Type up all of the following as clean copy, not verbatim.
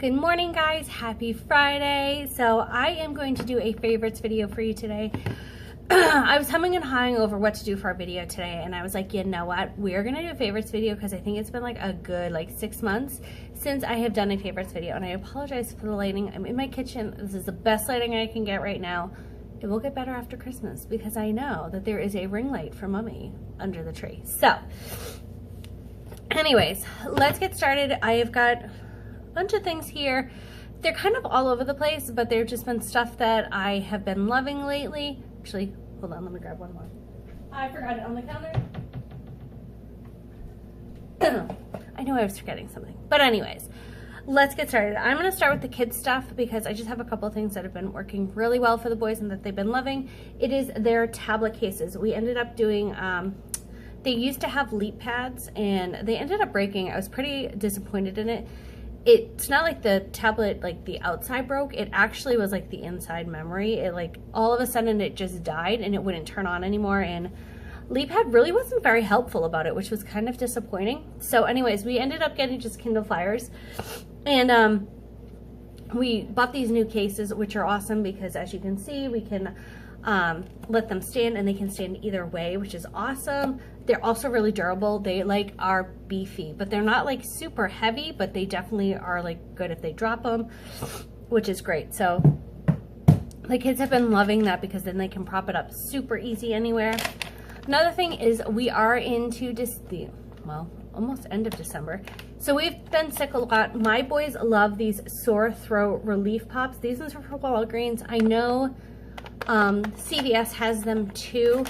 Good morning, guys. Happy Friday. So I am going to do a favorites video for you today. I was humming and hawing over what to do for our video today, and I was like, you know what, we're gonna do a favorites video because I think it's been like a good 6 months since I have done a favorites video. And I apologize for the lighting. I'm in my kitchen. This is the best lighting I can get right now. It will get better after Christmas because I know that there is a ring light for Mommy under the tree. So anyways, let's get started. I have got bunch of things here. They're kind of all over the place, but they've just been stuff that I have been loving lately. Actually, hold on, let me grab one more. I forgot it on the counter. I know I was forgetting something, but anyways, let's get started. I'm going to start with the kids stuff because I just have a couple of things that have been working really well for the boys and that they've been loving. It is their tablet cases. We ended up doing they used to have leap pads and they ended up breaking. I was pretty disappointed in it. It's not like the tablet, the outside broke. It actually was like the inside memory. It all of a sudden it just died and it wouldn't turn on anymore. And LeapPad really wasn't very helpful about it, which was kind of disappointing. So anyways, we ended up getting just Kindle Fires. And we bought these new cases, which are awesome because as you can see, we can let them stand and they can stand either way, which is awesome. They're also really durable. They are beefy, but they're not super heavy, but they definitely are good if they drop them, which is great. So the kids have been loving that because then they can prop it up super easy anywhere. Another thing is we are into almost end of December. So we've been sick a lot. My boys love these sore throat relief pops. These ones are for Walgreens. I know CVS has them too.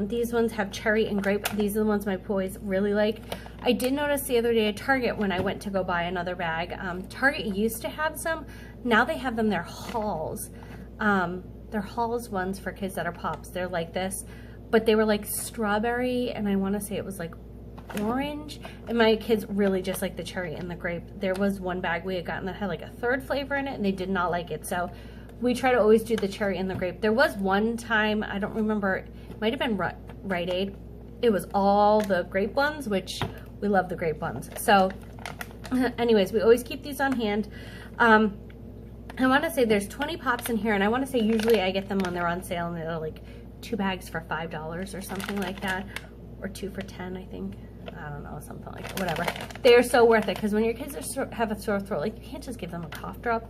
These ones have cherry and grape. These are the ones my boys really like. I did notice the other day at Target when I went to go buy another bag, Target used to have some. Now they have them, they're Halls. They're Halls ones for kids that are pops. They're like this, but they were strawberry, and I want to say it was orange, and my kids really just like the cherry and the grape. There was one bag we had gotten that had a third flavor in it, and they did not like it. So we try to always do the cherry and the grape. There was one time, I don't remember, it might have been Rite Aid. It was all the grape ones, which we love the grape ones. So anyways, we always keep these on hand. I want to say there's 20 pops in here, and I want to say usually I get them when they're on sale, and they're 2 bags for $5 or something like that, or 2 for $10, I think. I don't know, something like that, whatever. They are so worth it because when your kids have a sore throat, you can't just give them a cough drop.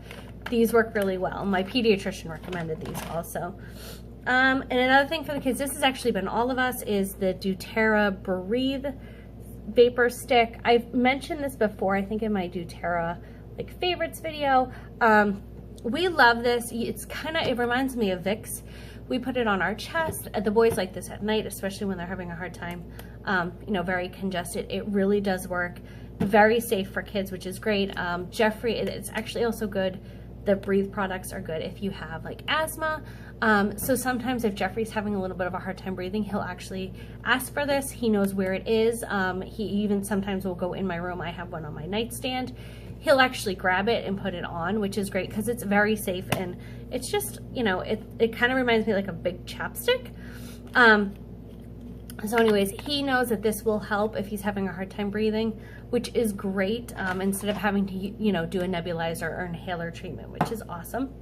These work really well. My pediatrician recommended these also. And another thing for the kids, this has actually been all of us, is the doTERRA Breathe Vapor Stick. I've mentioned this before, I think in my doTERRA favorites video. We love this. It reminds me of Vicks. We put it on our chest. The boys like this at night, especially when they're having a hard time, very congested. It really does work. Very safe for kids, which is great. Jeffrey, it's actually also good. The Breathe products are good if you have asthma. So sometimes if Jeffrey's having a little bit of a hard time breathing, he'll actually ask for this. He knows where it is. He even sometimes will go in my room. I have one on my nightstand. He'll actually grab it and put it on, which is great because it's very safe, and it's just, it kind of reminds me of a big chapstick. So anyways, he knows that this will help if he's having a hard time breathing, which is great, instead of having to, do a nebulizer or inhaler treatment, which is awesome.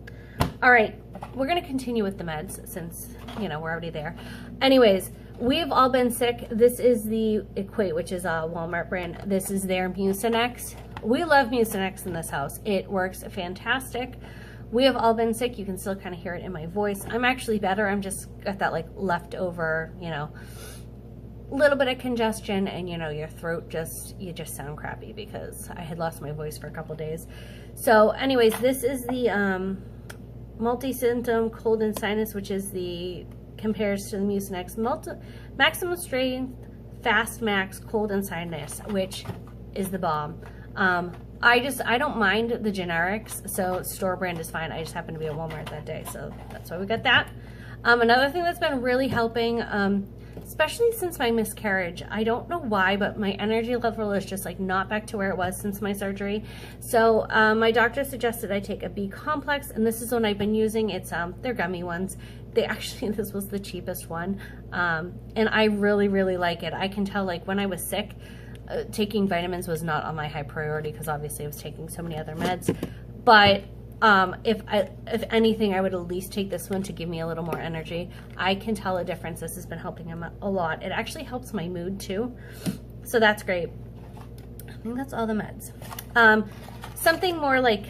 All right, we're going to continue with the meds since, we're already there. Anyways, we've all been sick. This is the Equate, which is a Walmart brand. This is their Mucinex. We love Mucinex in this house. It works fantastic. We have all been sick. You can still kind of hear it in my voice. I'm actually better. I'm just got that leftover, little bit of congestion, and your throat you just sound crappy because I had lost my voice for a couple days. So anyways, this is the multi-symptom cold and sinus, which is compares to the Mucinex maximum strength fast max cold and sinus, which is the bomb. I don't mind the generics, so store brand is fine. I just happened to be at Walmart that day, so that's why we got that. Another thing that's been really helping, especially since my miscarriage, I don't know why, but my energy level is just not back to where it was since my surgery. So my doctor suggested I take a B complex, and this is one I've been using. It's they're gummy ones. This was the cheapest one, and I really, really like it. I can tell when I was sick, taking vitamins was not on my high priority because obviously I was taking so many other meds. But if anything, I would at least take this one to give me a little more energy. I can tell a difference. This has been helping him a lot. It actually helps my mood too. So that's great. I think that's all the meds. Something more like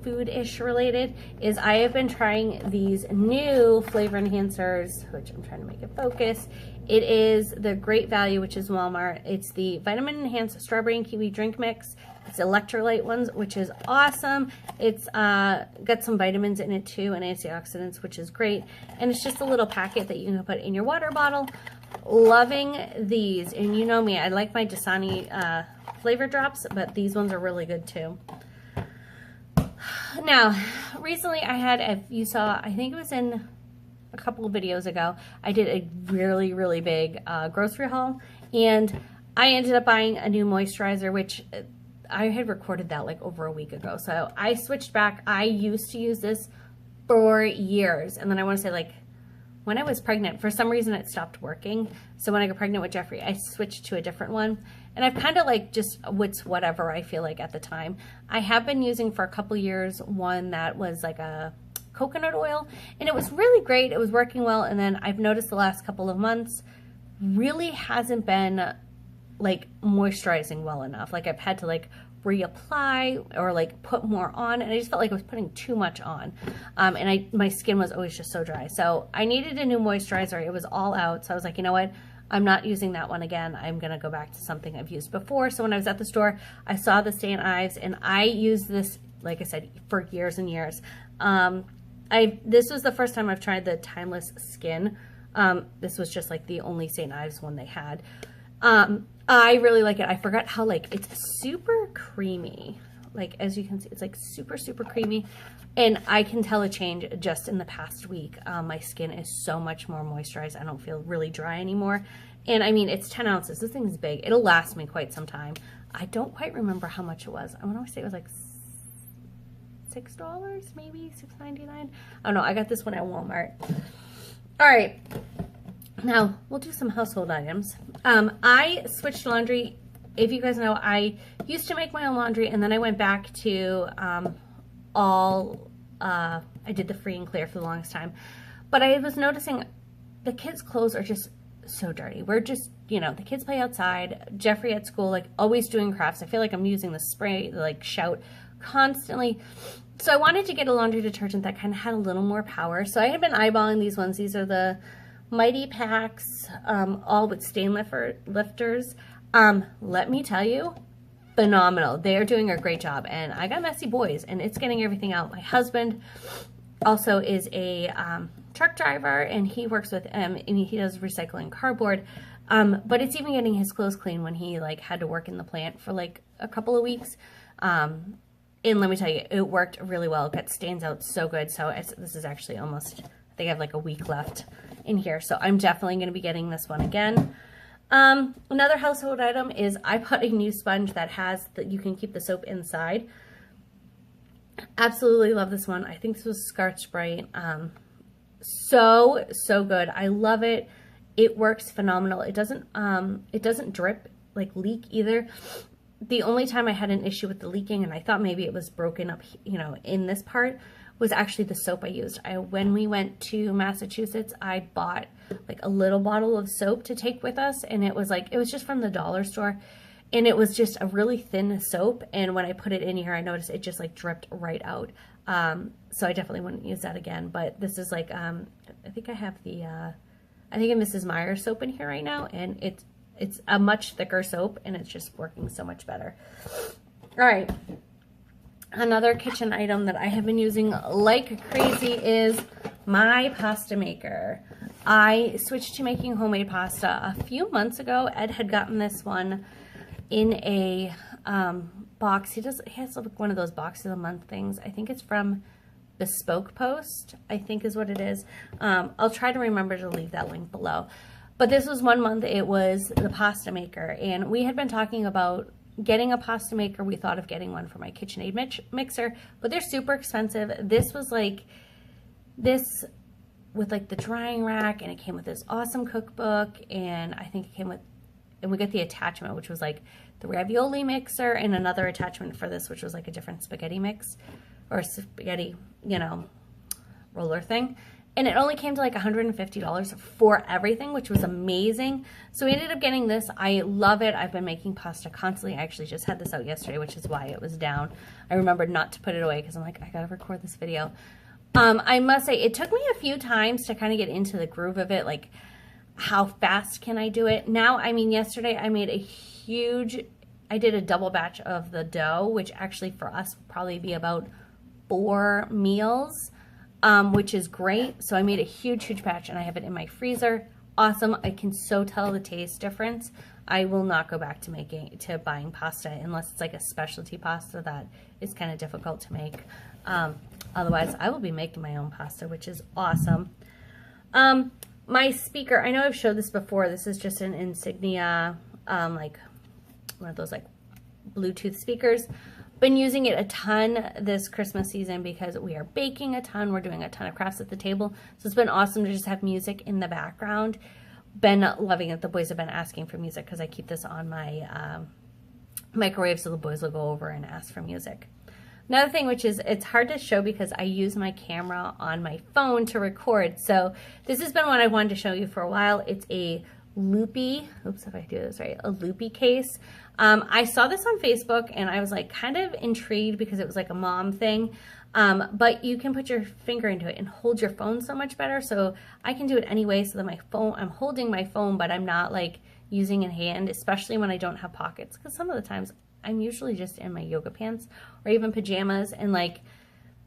food-ish related is I have been trying these new flavor enhancers, which I'm trying to make it focus. It is the Great Value, which is Walmart. It's the Vitamin Enhanced Strawberry and Kiwi Drink Mix. It's electrolyte ones, which is awesome. It's got some vitamins in it too and antioxidants, which is great. And it's just a little packet that you can put in your water bottle. Loving these. And you know me, I like my Dasani flavor drops, but these ones are really good too. Now, recently I had, if you saw, I think it was in a couple of videos ago, I did a really, really big grocery haul, and I ended up buying a new moisturizer, which I had recorded that like over a week ago. So I switched back. I used to use this for years, and then I want to say like when I was pregnant, for some reason it stopped working. So when I got pregnant with Jeffrey, I switched to a different one. And I've kind of like just, whatever I feel like at the time. I have been using for a couple years one that was like a coconut oil, and it was really great. It was working well. And then I've noticed the last couple of months really hasn't been like moisturizing well enough. Like I've had to like reapply or like put more on, and I just felt like I was putting too much on. And my skin was always just so dry. So I needed a new moisturizer. It was all out. So I was like, you know what? I'm not using that one again. I'm going to go back to something I've used before. So when I was at the store, I saw the St. Ives, and I used this, like I said, for years and years. This was the first time I've tried the Timeless Skin. This was just like the only St. Ives one they had. I really like it. I forgot how like it's super creamy. Like as you can see, it's like super, super creamy. And I can tell a change just in the past week. My skin is so much more moisturized. I don't feel really dry anymore. And I mean, it's 10 ounces. This thing's big. It'll last me quite some time. I don't quite remember how much it was. I want to say it was like $6, maybe $6.99. I don't know. I got this one at Walmart. All right. Now, we'll do some household items. I switched laundry. If you guys know, I used to make my own laundry, and then I went back to I did the free and clear for the longest time. But I was noticing the kids' clothes are just so dirty. We're just, you know, the kids play outside. Jeffrey at school, like always doing crafts. I feel like I'm using the spray, like Shout, constantly. So I wanted to get a laundry detergent that kind of had a little more power. So I had been eyeballing these ones. These are the Mighty Packs, all with stain lifters. Let me tell you, phenomenal. They're doing a great job, and I got messy boys, and it's getting everything out. My husband also is a truck driver, and he works with and he does recycling cardboard. But it's even getting his clothes clean when he like had to work in the plant for like a couple of weeks. And let me tell you, it worked really well. It got stains out so good. So this is actually almost, I think I have like a week left in here. So I'm definitely going to be getting this one again. Another household item is I bought a new sponge that has that you can keep the soap inside. Absolutely love this one. I think this was Scotch Brite. So good. I love it. It works phenomenal. It doesn't drip, like leak either. The only time I had an issue with the leaking, and I thought maybe it was broken up, you know, in this part, was actually the soap I used. When we went to Massachusetts, I bought like a little bottle of soap to take with us, and it was just from the dollar store, and it was just a really thin soap, and when I put it in here, I noticed it just like dripped right out. So I definitely wouldn't use that again, but this is like, I think I have the, I think a Mrs. Meyer soap in here right now, and it's a much thicker soap, and it's just working so much better. All right. Another kitchen item that I have been using like crazy is my pasta maker. I switched to making homemade pasta a few months ago. Ed had gotten this one in a box. He has like one of those boxes a month things. I think it's from Bespoke Post, I think is what it is. I'll try to remember to leave that link below. But this was 1 month. It was the pasta maker, and we had been talking about getting a pasta maker. We thought of getting one for my KitchenAid mixer, but they're super expensive. This was like this with like the drying rack, and it came with this awesome cookbook, and I think it came with and we got the attachment, which was like the ravioli mixer and another attachment for this, which was like a different spaghetti mix or spaghetti, you know, roller thing. And it only came to like $150 for everything, which was amazing. So we ended up getting this. I love it. I've been making pasta constantly. I actually just had this out yesterday, which is why it was down. I remembered not to put it away because I'm like, I gotta record this video. I must say, it took me a few times to kind of get into the groove of it, like how fast can I do it? Now, I mean, yesterday I made I did a double batch of the dough, which actually for us would probably be about 4 meals. Which is great. So I made a huge batch and I have it in my freezer. Awesome. I can so tell the taste difference. I will not go back to buying pasta unless it's like a specialty pasta that is kind of difficult to make. Otherwise, I will be making my own pasta, which is awesome. My speaker, I know I've showed this before. This is just an Insignia, like one of those like Bluetooth speakers. Been using it a ton this Christmas season because we are baking a ton. We're doing a ton of crafts at the table. So it's been awesome to just have music in the background. Been loving it. The boys have been asking for music because I keep this on my microwave, so the boys will go over and ask for music. Another thing, which is, it's hard to show because I use my camera on my phone to record. So this has been what I wanted to show you for a while. It's a loopy, oops, if I do this right, a loopy case. I saw this on Facebook and I was like kind of intrigued because it was like a mom thing. But you can put your finger into it and hold your phone so much better. So I can do it anyway so that my phone, I'm holding my phone, but I'm not like using a hand, especially when I don't have pockets. Because some of the times I'm usually just in my yoga pants or even pajamas and like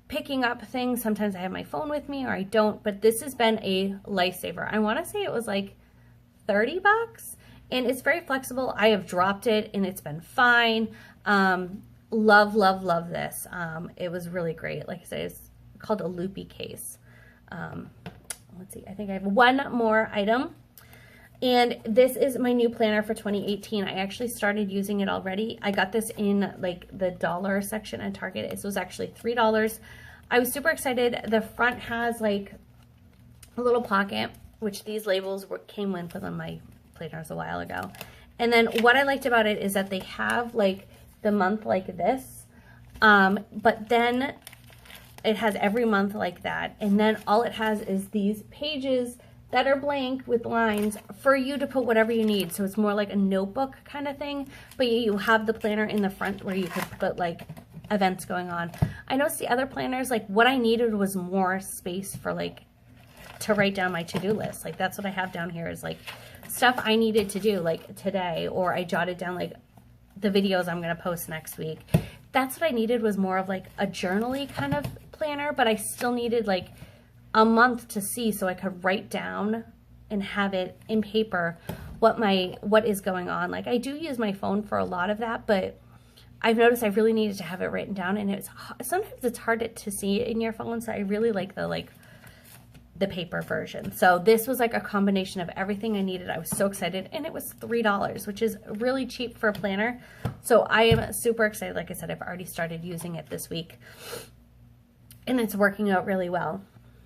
picking up things. Sometimes I have my phone with me or I don't, but this has been a lifesaver. I want to say it was like 30 bucks. And it's very flexible. I have dropped it and it's been fine. Love this. It was really great. Like I said, it's called a loopy case. Let's see, I think I have one more item. And this is my new planner for 2018. I actually started using it already. I got this in like the dollar section at Target. This was actually $3. I was super excited. The front has like a little pocket, which these labels came with on my planners a while ago. And then what I liked about it is that they have like the month like this, but then it has every month like that. And then all it has is these pages that are blank with lines for you to put whatever you need. So it's more like a notebook kind of thing, but you have the planner in the front where you could put like events going on. I noticed the other planners, like what I needed was more space for like to write down my to-do list. Like that's what I have down here is like stuff I needed to do like today, or I jotted down like the videos I'm going to post next week. That's what I needed, was more of like a journal-y kind of planner, but I still needed like a month to see so I could write down and have it in paper what is going on. Like I do use my phone for a lot of that, but I've noticed I really needed to have it written down, and sometimes it's hard to see it in your phone, so I really like the paper version. So this was like a combination of everything I needed. I was so excited, and it was $3, which is really cheap for a planner. So I am super excited. Like I said, I've already started using it this week, and it's working out really well.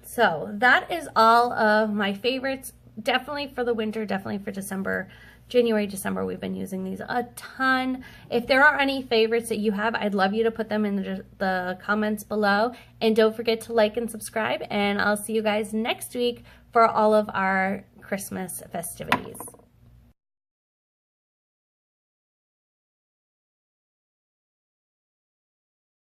So that is all of my favorites. Definitely for the winter, definitely for December. January, December, we've been using these a ton. If there are any favorites that you have, I'd love you to put them in the comments below. And don't forget to like and subscribe. And I'll see you guys next week for all of our Christmas festivities.